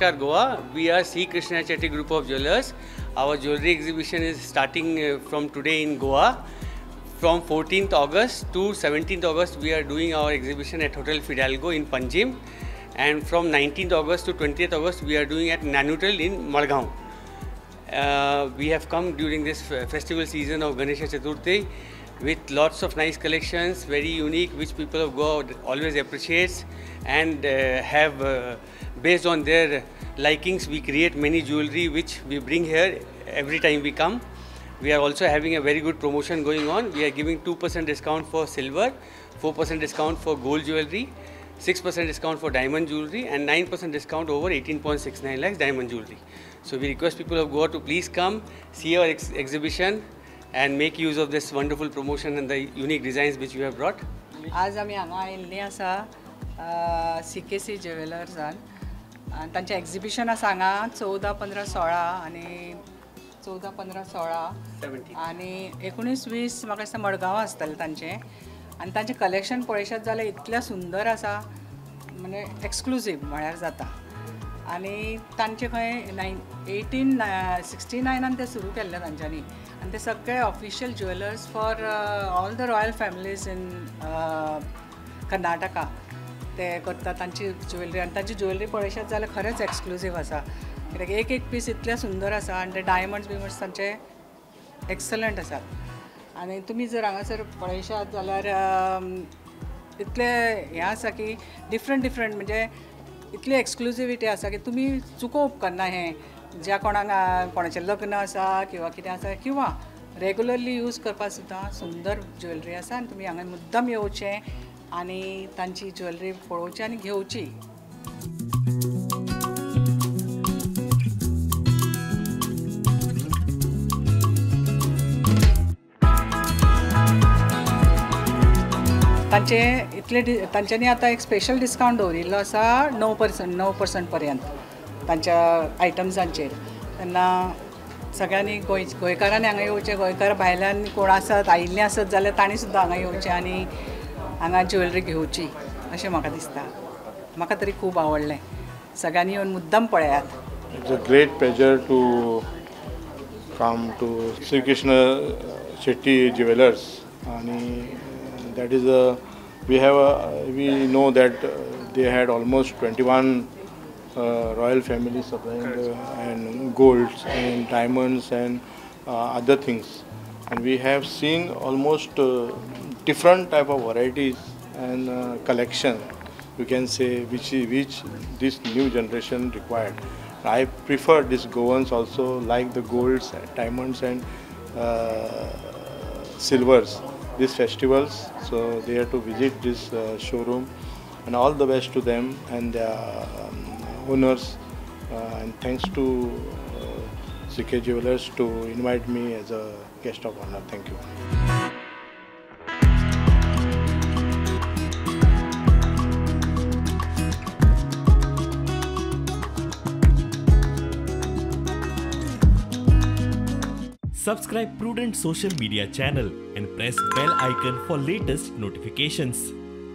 Namaskar Goa. We are C. Krishna Chetty Group of Jewelers. Our jewelry exhibition is starting from today in Goa. From 14th August to 17th August, we are doing our exhibition at Hotel Fidalgo in Panjim. And from 19th August to 20th August, we are doing at Nanutel in Margaon. We have come during this festival season of Ganesha Chaturthi with lots of nice collections, very unique, which people of Goa always appreciates, and based on their likings, we create many jewelry which we bring here every time we come. We are also having a very good promotion going on. We are giving 2% discount for silver, 4% discount for gold jewelry, 6% discount for diamond jewelry, and 9% discount over 18.69 lakhs diamond jewelry. So we request people of Goa to please come, see our exhibition and make use of this wonderful promotion and the unique designs which you have brought. आज आमी हांगा आयिल्लीं आसा CKC ज्वेलर्सान आनी तांचें exhibition आसा हांगा 14, 15, 16 आनी 14, 15, 16 आनी 19, 20 म्हाका दिसता मडगांव आसतलें तांचें आनी तांचें कलेक्शन पळयशात जाल्यार इतलें सुंदर आसा म्हणजे एक्सक्लुसीव म्हळ्यार जाता आनी तांचे खंय 1869 ते सुरू केल्ले तांच्यांनी आनी ते सगळे official jewellers for all the royal families in Karnataka ते करता तांची ज्वेलरी आनी तांची ज्वेलरी पळयशात जाल्यार खरेंच एक्सक्लुसीव आसा कित्याक एक पीस इतलें सुंदर आसा आनी ते डायमंड्स बिमंड्स तांचे एक्सलंट आसात आनी तुमी जर हांगासर पळयशात जाल्यार इतले हें आसा की डिफरंट म्हणजे इतली एक्सक्लुसिविटी आसा की तुमी चुकोवप करना हें ज्या कोणाक कोणाचें लग्न आसा किंवा कितें आसा किंवा रेगुलरली यूज करपाक सुद्दां सुंदर ज्वेलरी आसा आनी तुमी हांगा मुद्दम येवचें आनी तांची ज्वेलरी पळोवची आनी घेवची. तांच्यांनी आतां एक स्पेशल डिस्कावंट दवरिल्लो आसा 9% पर्यंत तांच्या आयटम्सांचेर तेन्ना सगळ्यांनी गोंयकारांनी हांगा येवचें गोंयकार भायल्यान कोण आसत आयिल्लीं आसत जाल्यार तांणी सुद्दां हांगा येवचें आनी हांगा ज्वेलरी घेवची अशें म्हाका दिसता. म्हाका तरी खूब आवडलें. सगळ्यांनी येवन मुद्दम पळयात. It's a great pleasure to come to Shri Krishna Shetty jewellers आणि that is we know that they had almost 21 royal families supplying and golds and diamonds and other things, and we have seen almost different type of varieties and collection, you can say, which this new generation required. I prefer this Goans also like the golds, diamonds and silvers these festivals, so they have to visit this showroom, and all the best to them and their owners, and thanks to CK Jewelers to invite me as a guest of honor. Thank you. Subscribe Prudent social media channel and press bell icon for latest notifications.